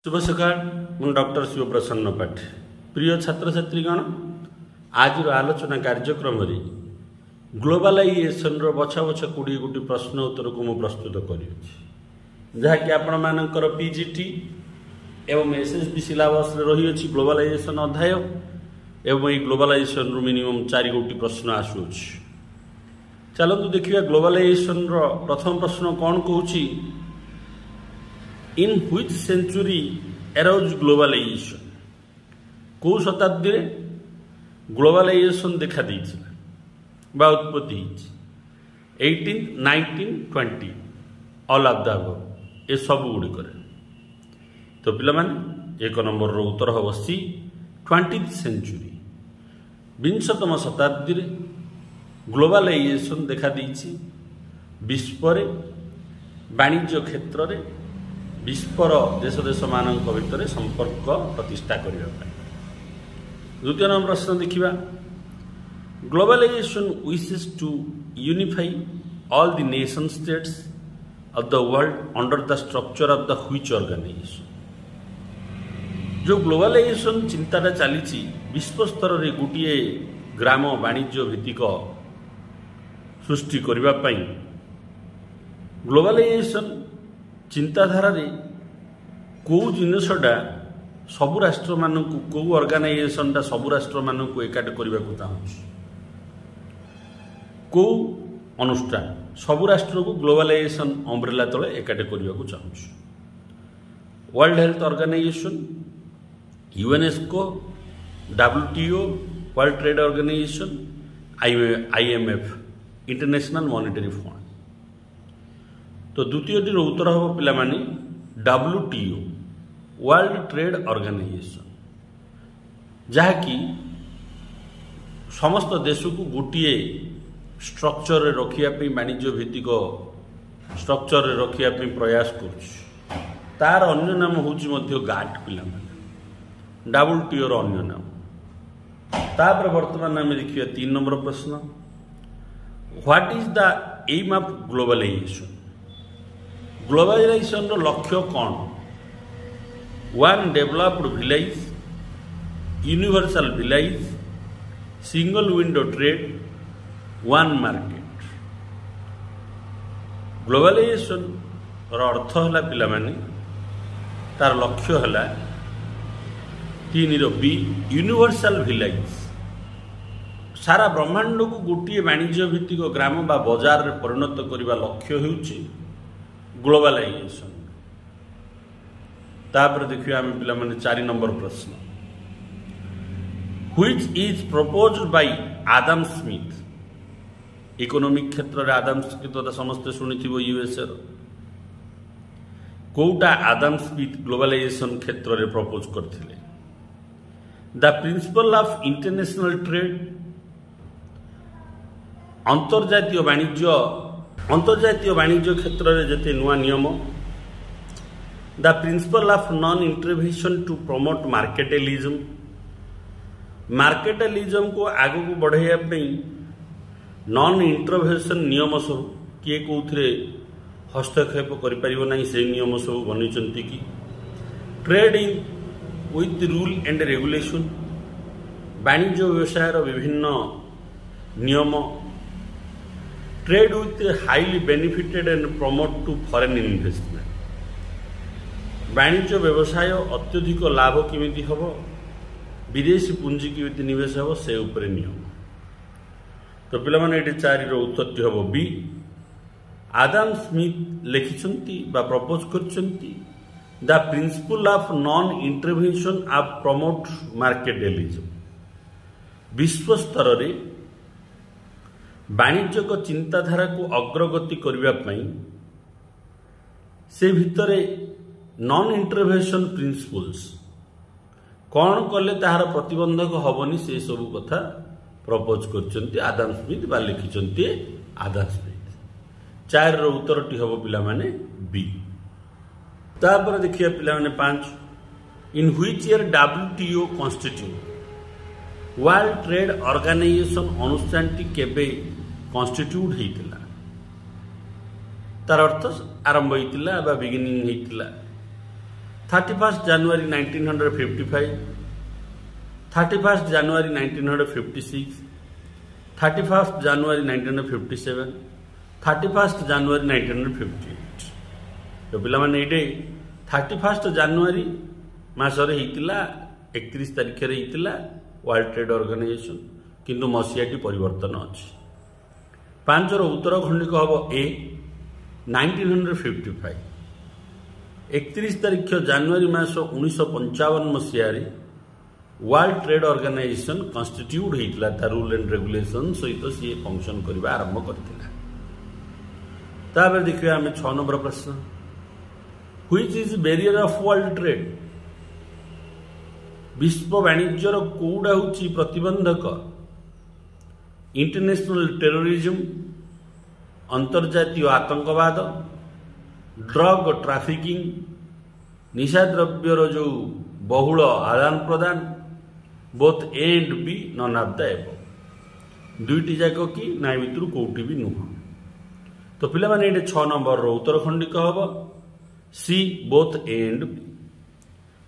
शुभ सकाल मु डॉक्टर शिवप्रसन्न पाठी प्रिय छात्र छात्रीगण आज आलोचना कार्यक्रम ग्लोबलाइजेशन बछा बछा 20 गोटी प्रश्न उत्तर को मु प्रस्तुत करी जहाँकि आपण मानकर पीजीटी एवं एसएसबी सिलेबस रही अछि ग्लोबलाइजेशन अध्याय एवं ये ग्लोबलाइजेशन रु मिनिमम 4 गोटी प्रश्न आसु चलतु देखिए ग्लोबलाइजेशन प्रथम प्रश्न कौन कहूँ in which century arose globalization कौ शताब्दी रे ग्लोबलाइजेशन देखा बा उत्पत्ति 18 19 20 ऑल ऑफ द अबव ए सब गुड़िक तो पिलामाने एक नंबर रो उत्तर हम सी 20th सेंचुरी विंशतम शताब्दी रे ग्लोबलाइजेशन देखा विश्व रे वाणिज्य क्षेत्र रे विश्वर देश देश मान भितर संपर्क प्रतिष्ठा करने। द्वितीय नंबर प्रश्न देखिए ग्लोबलाइजेशन विशेष to unify all the nation states of the world under the structure of the which organization जो ग्लोबलाइजेशन चिंताटा चली विश्व स्तर रे गोटे ग्राम वाणिज्य भित्तिक सृष्टि करने ग्लोबलाइजेशन चिंताधारा रे कौ जिनसटा सबु राष्ट्र मानक कौ ऑर्गेनाइजेशन सबु राष्ट्र मानक एकाठ करने को चाहूँ कौ अनुष्ठान सबु राष्ट्र को ग्लोबलाइजेशन अम्ब्रेला तले एकाठ करने को चाहूँ world health organisation UNESCO WTO world trade organisation IMF international monetary fund तो द्वितीय उत्तर हम पिलामाने WTO वर्ल्ड ट्रेड ऑर्गेनाइजेशन जहाँकि समस्त देश को गोटे स्ट्रक्चर रखापी वाणिज्य भित्तिक स्ट्रक्चर रखापी प्रयास कर अन्य नाम हूँ गाट पिलामाने WTO अन्य नाम तापर वर्तमान आम देखिए 3 नंबर प्रश्न what is the aim of globalisation globalisation लक्ष्य कौन one developed village universal village single window trade one market globalisation अर्थ है पिलामाने तार लक्ष्य है 3 बी यूनिवर्सल विलेज सारा ब्रह्मांड को गोटे वाणिज्य भित्तिक ग्राम बा बाजार रे परिणत करने लक्ष्य होउछि ग्लोबलाइजेशन तापर देखिए आम पिला माने 4 नंबर प्रश्न which is proposed by Adam Smith economic क्षेत्र रे आदम स्मिथ तो समस्त सुनिथिबो यूएसए रो कोटा आदम स्मिथ ग्लोबलाइजेशन क्षेत्र रे प्रपोज करथिले the principle of international trade अंतर्जातीय वाणिज्य क्षेत्र में जिते नुआ नियम the principle of non intervention to promote mercantilism को आग को बढ़ाइया नॉन इंटरवेंशन नियम सब किए कौथे हस्तक्षेप कर से नियम सब बनी कि trade in with rule and regulation वाणिज्य व्यवसाय विभिन्न नियम trade with highly benefited and promote to foreign investment वाणिज्य व्यवसाय अत्यधिक लाभ केमिति हम विदेशी पूंजी केमिति निवेश हम से उपरे नियम तो पिलामाने ये 4 रो उत्तर हम बी आदम स्मिथ लिखिछंती बा प्रपोज करछंती the principle of non intervention of promote mercantilism विश्व स्तर रे वाणिज्यक चिंताधारा को अग्रगति करने से भितरे नॉन इंटरवेंशन प्रिंसिपल्स कौन कले ताहार प्रतिबंधक हबनी से सब कथा प्रपोज करछंती आदम स्मिथ बा लिखिछंती आदम स्मिथ 4 रो उत्तरटी हम पिला माने बी तापर देखिए पिला माने 5 in which year WTO constitute world trade organisation अनुष्ठानटी केबे कॉन्स्टिट्यूट होता तार अर्थ आरंभ होता बिगिनिंग होता 31st January 1955, 31st January 1956, 31st January 1957, 31st January 1958. तो पिला माने एडे 31st January मासरे हितला 31 तारिख रे हितला वर्ल्ड ट्रेड ऑर्गेनाइजेशन किंतु मसियाटी परिवर्तन अछि 5 रो उत्तर खंडिक हबो ए 1955 31 तारिख जनवरी मास 1955 मसीह वर्ल्ड ट्रेड ऑर्गेनाइजेशन कन्स्टिट्यूट होता था रूल एंड रेगुलेशन सहित सी फंक्शन करने आरंभ करता देखिए आम 6 नंबर प्रश्न which is barrier of world trade विश्व वाणिज्यर कौड़ा हूँ प्रतिबंधक इंटरनेशनल टेररिज्म अंतर्जातीय आतंकवाद ड्रग ट्राफिकिंग निशा द्रव्यर जो बहुल आदान प्रदान both A and B none of the above दुईटी जाक कि ना भितर कौटी भी नुह तो पिला माने 6 नंबर रो उत्तर खंडिक हम C both A and B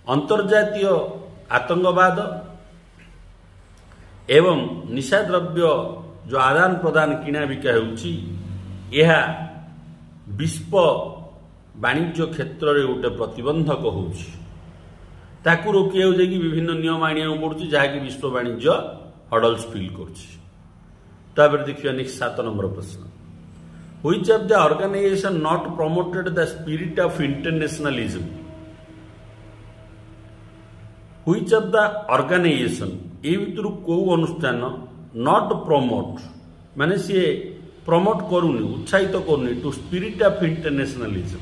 अंतर्जातीय आतंकवाद एवं निशा द्रव्य जो आदान प्रदान किना बिका होउची यह विश्व वाणिज्य क्षेत्र में गोटे प्रतिबंधक होउची ताकू रोकिया जाकि विभिन्न नियम आनिया पड़ुची जहाँकि विश्व वाणिज्य हडल्स फिल करुची देखिए नेक्स्ट 7 नंबर प्रश्न which of the organisation not promoted the spirit of internationalism which of the organisation ए भितर को अनुष्ठान नॉट प्रमोट माने सी प्रमोट करूनी उत्साहित करूनी टू स्पिरिट ऑफ इंटरनेशनलिज्म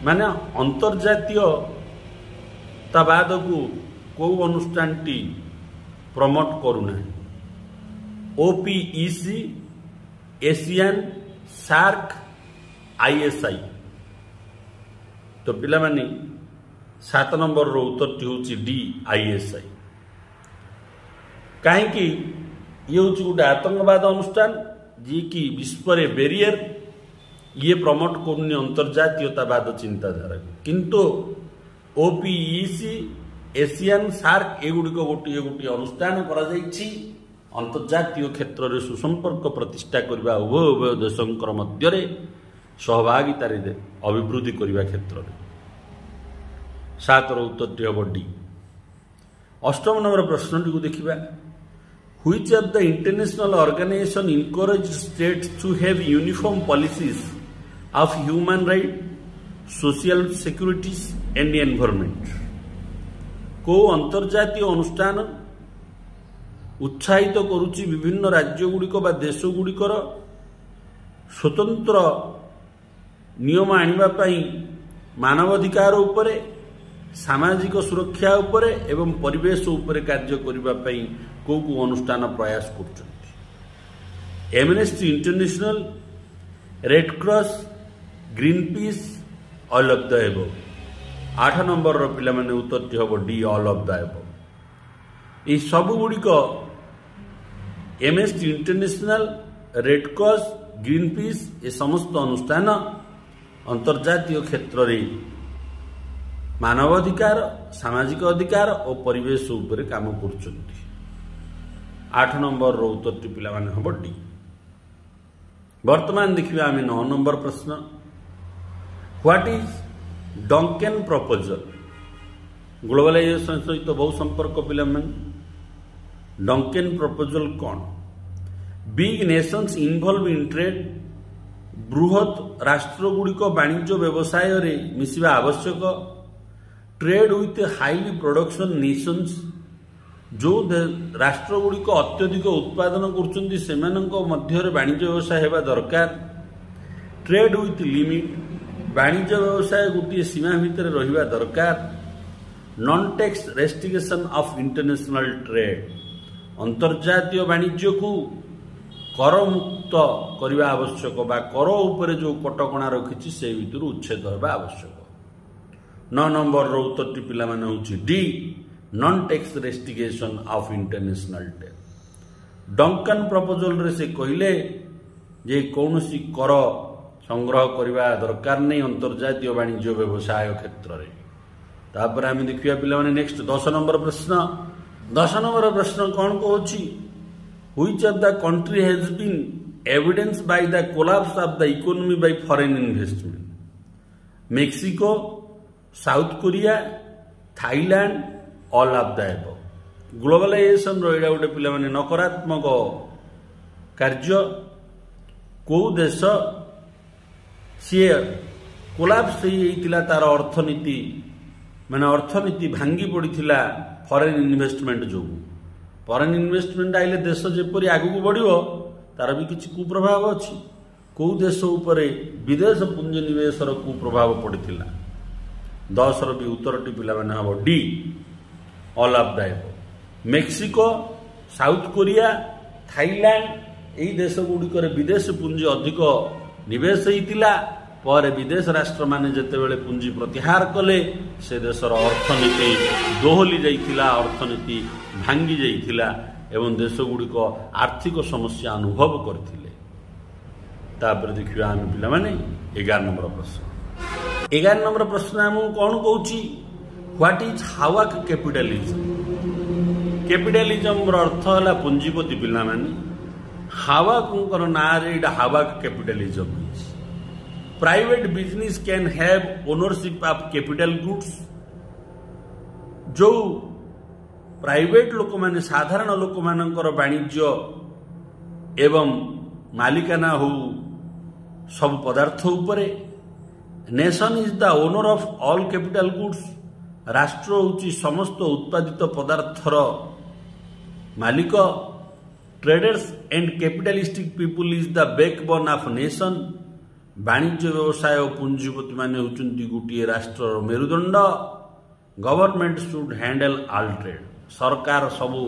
माने अंतर्जातीय ताबाद को कौ अनुष्ठान टी प्रमोट करूना ओपीईसी एशियन सार्क आईएसआई तो पिला माने 7 नंबर रो उत्तर टी होची डी आईएसआई कहीं ये हूँ गोटे आतंकवाद अनुष्ठान जी कि विश्व में बैरियर ये प्रमोट करनी अंतर्जातीयतावाद चिंताधारा किंतु ओपीईसी एशियन सार्क एगुड़िक गोटे गोटे अनुष्ठान अंतर्जातीय क्षेत्र में सुसंपर्क प्रतिष्ठा करने उभय उभय देशंकर मध्य सहभागिता अभिवृद्धि करने क्षेत्र में 7 रो उत्तर टी हम डी 8 नंबर प्रश्न टी देखा Which of the international organization encourage states to have uniform policies of human rights, social securities and environment? को अंतर्जातीय अनुष्ठान उत्साहित करुच्ची विभिन्न राज्य गुड़िक बा देश गुड़िकर स्वतंत्र नियम आनिबा पई मानवाधिकार उपरे सामाजिक सुरक्षा उपरे एवं परिवेश उपरे कार्य करिबा पई को अनुष्ठान प्रयास कर Amnesty International Red Cross Greenpeace all of the above 8 number रो पिला माने उत्तर टी हम D all of the above ये सब गुड़िक Amnesty International Red Cross Greenpeace ये समस्त अनुष्ठान अंतर्जातीय क्षेत्र में मानवाधिकार सामाजिक अधिकार और परिवेश उपरे काम करछन्ति 8 नंबर रो उत्तर टी पिला माने हम डी वर्तमान देखिए आम 9 नंबर प्रश्न व्हाट इज डंकेन प्रपोजल ग्लोबलाइजेशन सहित बहुत संपर्क पिला डंकेन प्रपोजल कौन big Nations involve in trade बृहत राष्ट्रगुड़िक वाणिज्य व्यवसाय रे मिसिबा आवश्यक trade with highly production Nations जो राष्ट्रगुड़िक अत्यधिक उत्पादन कर वाणिज्य व्यवसाय होगा दरकार ट्रेड विथ लिमिट वाणिज्य व्यवसाय गोटे सीमा भितर रहिबा दरकार non tax restriction of international trade अंतर्जातीय वाणिज्य को कर मुक्त करने आवश्यक बा कर उपरे जो कटकणा रखी से भितर उच्छेद होगा आवश्यक 9 नंबर रो उत्तर टी पिला माने होची D non tax restriction of international trade Duncan proposal रे से कहले जे कौनसी कर संग्रह करवा दरकार नहीं अंतर्जातीय वाणिज्य व्यवसाय क्षेत्र में। तापर आम देखिए पे नेक्स्ट 10 नंबर प्रश्न। 10 नंबर प्रश्न कौन कहूँ, which of the country has been evidence by the collapse of the economy by foreign investment? Mexico, South Korea, Thailand, all of the above. Globalisation रो एडा गोटे पिला माने नकारात्मक कार्य को देश सी कोलैप्स होइतिला तार अर्थनीति माने अर्थनीति भांगी पड़ीथिला फॉरेन इन्वेस्टमेंट जो। फॉरेन इन्वेस्टमेंट आइले देश जेपरि आगु बढ़िवो तार भी किछि कुप्रभाव अछि। को देश उपरे विदेश पुंजी निवेशर कुप्रभाव पड़ीथिला? 10 रो भी उत्तरटी पिला माने हबो D, all of the above. Mexico, South Korea, Thailand एई देश गुड़िकर विदेश पुंजी अधिक निवेश होइतिला। पर विदेश राष्ट्र माने जेतेबेले पुंजी प्रत्याहार कले से देशर अर्थनीति दोहली जाइतिला, अर्थनीति भांगी जाइतिला एवं देश गुड़िक आर्थिक समस्या अनुभव करथिले। तापर देखिबा आम पिला माने 11 नंबर प्रश्न। 11 नंबर प्रश्न हम कौन कहूँ, व्हाट इज हावाक कैपिटलिज्म? कैपिटलिज्म अर्थ है पुंजीपति पिला माने। हावाक ना रे हावाक capitalism. Private business can have ownership of capital goods. जो प्राइवेट लोक माने साधारण लोक मानकर वाणिज्य एवं मालिकाना हो सब पदार्थ उपरे। Nation is the owner of all capital goods. राष्ट्र होची समस्त उत्पादित पदार्थर मालिक। Traders and capitalistic people is the backbone of nation. वाणिज्य व्यवसाय और पुंजीपति माने होचंती गोटे राष्ट्र मेरुदंड। Government should handle all trade. सरकार सबू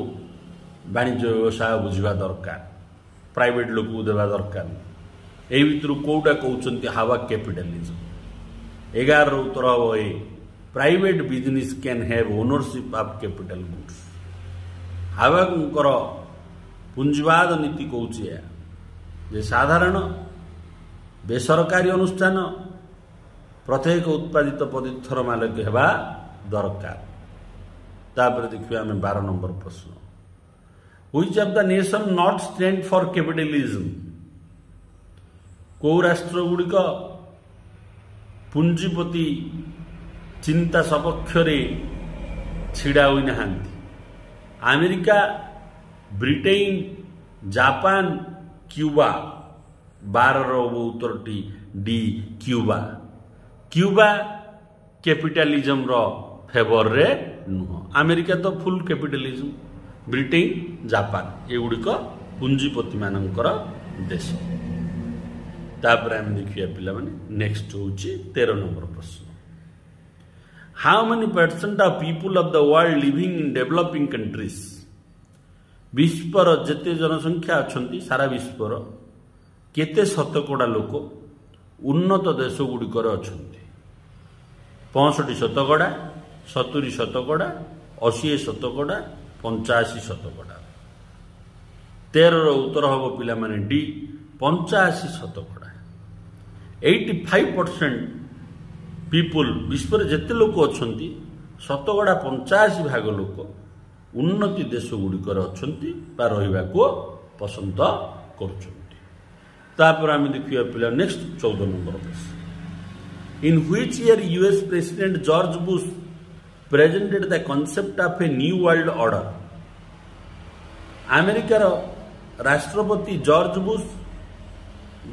वाणिज्य व्यवसाय बुझा दरकार, प्राइवेट लोक देवा दरकार। यही भितर कौटा कहते हावाक कैपिटलिज्म? 11 उत्तर हम A, private business can have ownership of capital goods. हावाकर पुंजीवाद नीति कौचे साधारण बेसरकारी अनुष्ठान प्रत्येक उत्पादित पदार्थर मालिक हेबा दरकार। तापर देखिए आम 12 नंबर प्रश्न। Which of the nation not stand for capitalism? को राष्ट्र गुड़िक पुंजीपति चिंता सपक्ष छिड़ा होई नाहांती? America, Britain, Japan, Cuba. 12 उत्तरटी डी, क्यूबा। क्यूबा कैपिटलिज्म रो फेवर रे नुह। अमेरिका तो फुल कैपिटलिज्म। ब्रिटेन, जापान एगुड़िक पुंजीपति मानकर देश। तापर आम देखिए पिला माने नेक्स्ट होची 13 नंबर प्रश्न। How many percent of people of the world living in developing countries? विश्वर जेते जनसंख्या अछंती सारा विश्वर केते शतकड़ा लोक उन्नत देश गुड़िकर अछंती? 65 शतकड़ा, 70 शतकड़ा, 80 शतकड़ा, 85 शतकड़ा। 13 उत्तर हम पिला माने डी, 85 शतकड़ा। 85% पीपुल विश्व जेते लोक अछंती शतकड़ा 85 भाग लोक उन्नति देश गुड़िकर अछंती बा रहिबा को पसंद करुछंती। तापर आम देखिए पिला नेक्स्ट 14 नंबर प्रश्न। इन which year US president George Bush presented the concept of a new world order? अमेरिकार राष्ट्रपति जॉर्ज बुश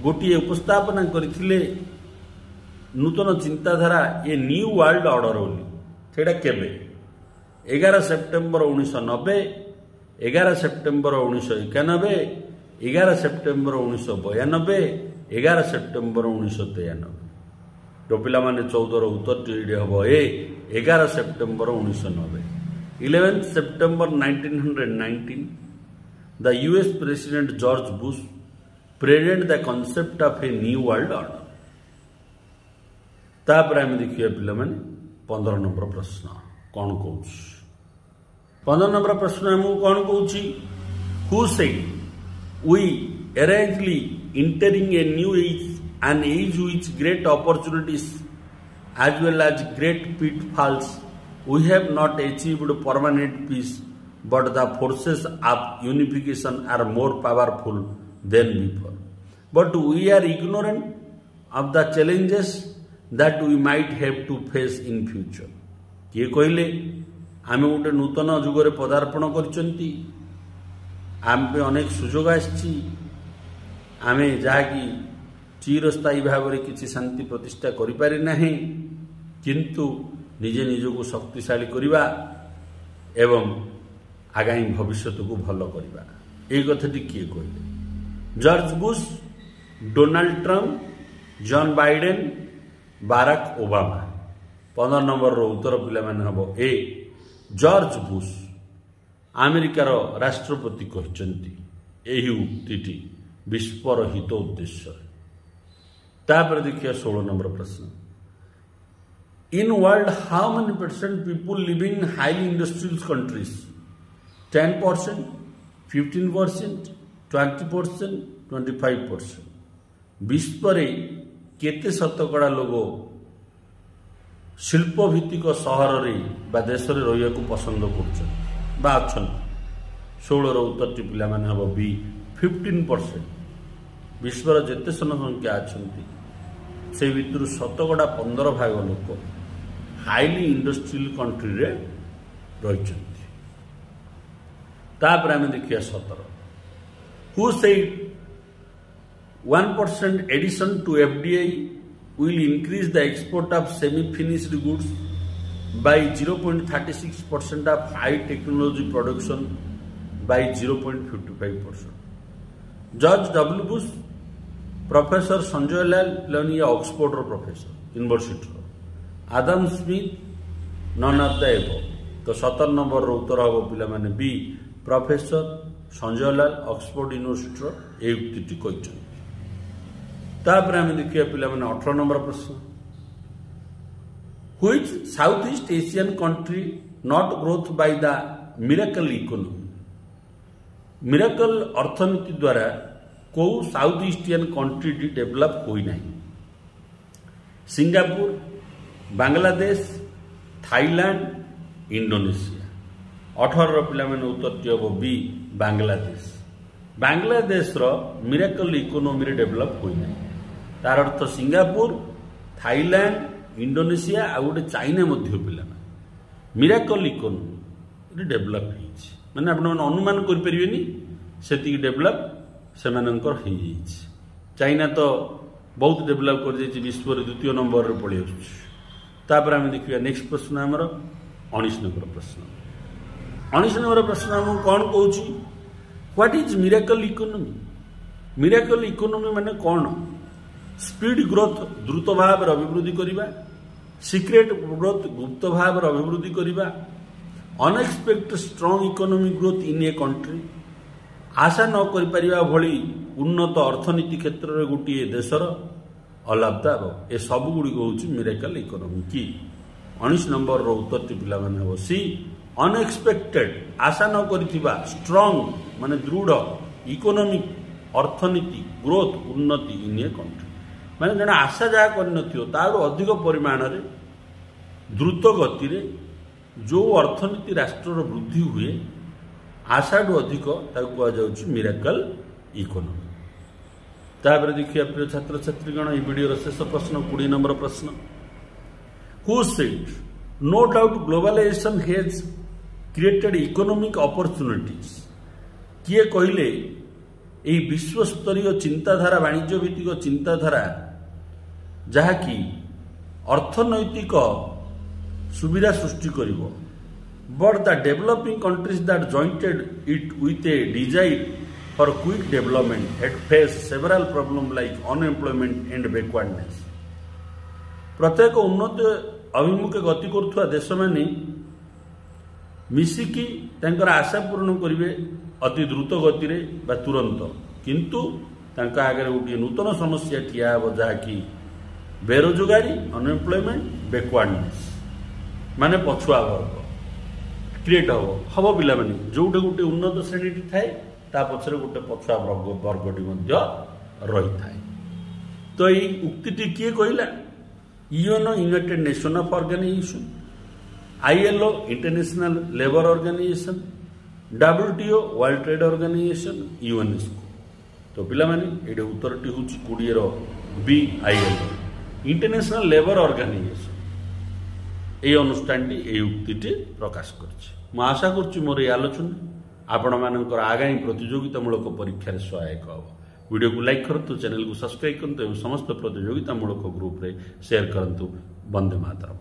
गोटे उपस्थापना करथिले नूतन चिंताधारा ए न्यू वर्ल्ड ऑर्डर बोली। सेटा केबे? 11 सेप्टेम्बर 1990, 11 सेप्टेम्बर 1991, 11 सेप्टेम्बर 1992, 11 सेप्टेम्बर 1993। तो पिला माने 14 उत्तर हम ए 11 September 1990। 11 September 1919 the US president George Bush present the concept of a new world order. तापर आम देखिए पिला माने 15 नंबर प्रश्न कौन कहूँ। 15 नंबर प्रश्न हम कौन कहूँ, who said we errantly entering a new age an age with great opportunities as well as great pitfalls. We have not achieved permanent peace, but the forces of unification are more powerful than before. But we are ignorant of the challenges that we might have to face in future. किए कहले आम गोटे नूतन जुगरे पदार्पण करचंती आम पे अनेक सुजोग आसी आम जहाँकि चिरस्थायी भाव में किसी शांति प्रतिष्ठा करिपारि नाही किंतु निजे निजको शक्तिशाली करिबा एवं आगामी भविष्य को भल करवा ये कथाटी किए कहले George Bush Donald Trump John Biden Barack Obama 15 number रो उत्तर पिला माने हबो ए जॉर्ज बुश अमेरिकार राष्ट्रपति कहचंती एही उक्तिटी विश्वर हित उद्देश्य तापर देखिए 16 नंबर प्रश्न in world how many % people living in highly industrial countries 10%, 15%, 20%, 25%. विश्व केते शतकड़ा लोग शिल्प भित्तिक सहर बा देश में रही पसंद कर 16 उत्तर पिला माने हम बी 15%. विश्वर जेते जनसंख्या अच्छा से भितर शतकड़ा 15 भाग लोक हाईली इंडस्ट्रियल कंट्री रे रही. तापर आम देखिए 17 who said 1% addition to FDI will increase the export of semi-finished goods by 0.36% of high technology production by 0.55%. George W. Bush, Professor Sanjay Lal Lani Oxford Professor University, Adam Smith, none of the above. तो 17 number उत्तर हम पिला माने B professor Sanjay Lal Oxford university A उक्ति कहते. तापर आम देखिए पिला माने 18 नंबर प्रश्न which south east Asian country not growth by the miracle economy. Miracle अर्थनीति द्वारा को साउथ ईस्टियन कंट्री डेवलप होई नहीं. Singapore, Bangladesh, Thailand, Indonesia. 18 पिला माने उत्तर हम बी बांग्लादेश. बांग्लादेश रो मिरेकल इकोनॉमी रे डेवलप होई नहीं. तार अर्थ सिंगापुर, थाईलैंड, इंडोनेशिया आ गोटे चाइना मध्य पिला मिरेकल इकोनॉमी डेवलप होइछि माने आपण मन अनुमान कर परिबेनी सेति डेवलप से मानकर हो जाइछि. चाइना तो बहुत डेवलप कर जाइछि विश्व रे द्वितीय नंबर रे पळि आछि. तापर हम देखिया नेक्स्ट प्रश्न हमर 19 नंबर प्रश्न. 19 नंबर प्रश्न हम कौन कहूँ what is miracle economy. Miracle economy माने कौन. स्पीड ग्रोथ द्रुत भाव अभिवृद्धि करवा, सिक्रेट ग्रोथ गुप्त भाव अभिवृद्धि करवा, unexpected strong economic growth in a country. आशा न कर परिबा भली उन्नत अर्थनीति क्षेत्र में गोटे देशर अलाभदार ए सब गुड़ी हूँ मिरेकल इकोनॉमी की. 19 नंबर उत्तर पिला माने हम सी अनएक्सपेक्टेड आशा न करिथिबा स्ट्रॉन्ग माने दृढ़ इकोनॉमिक अर्थनीति ग्रोथ उन्नति इन ए कंट्री माने जन आशा जहाँ कर अधिक परिमाण रे द्रुत गति रे जो अर्थनीति राष्ट्र वृद्धि हुए आशाठू अधिक कहुच्छी मिरेकल इकोनॉमी. तापर देखिए प्रिय छात्र छात्रीगण ये वीडियो शेष प्रश्न 20 नंबर प्रश्न who said no doubt globalization has created economic opportunities. किए कहले यही विश्व स्तरीय चिंताधारा वाणिज्य भित्तिक चिंताधारा जहाँकि अर्थनैतिक सुविधा सृष्टि करिवो. But the developing countries that jointed it with a desire for quick development had face several problem like unemployment and backwardness. प्रत्येक उन्नत अभिमुखे गति करुवा देश माने मिसिकी तांकर आशा पूर्ण करेंगे अति द्रुत गति रे बा तुरंत किंतु तांका आगे गोटे नूतन समस्या ठिया हे जहाँकि बेरोजगारी अनएम्प्लॉयमेंट बैकवर्डनेस माने पछुआ वर्ग क्रिएट हम पिला माने जोटे गोटे उन्नत श्रेणी थाए ता पछरे गोटे पछुआ वर्गटी रही थाए. तो ये उक्ति किए कहला UNO United Nation of Organization, ILO International Labour Organization, WTO World trade Organization, UNESCO. तो पिला माने एडे उत्तरटी होची 20 रो B ILO International Labour Organization এই অনুষ্ঠানটি এই উক্তিটি প্রকাশ করছে। ମୁଁ ଆଶା କରୁଛି ମୋର এই ଆଲୋଚନା ଆପଣମାନଙ୍କର ଆଗାମୀ ପ୍ରତିଯୋଗିତାମୂଳକ ପରୀକ୍ଷାରେ ସହାୟକ ହେବ। ଭିଡ଼ିଓକୁ ଲାଇକ୍ କରନ୍ତୁ, ଚ୍ୟାନେଲକୁ ସବସ୍କ୍ରାଇବ୍ କରନ୍ତୁ ଏବଂ ସମସ୍ତ ପ୍ରତିଯୋଗିତାମୂଳକ ଗ୍ରୁପରେ ସେୟାର କରନ୍ତୁ। ବନ୍ଦେ ମାତରମ୍।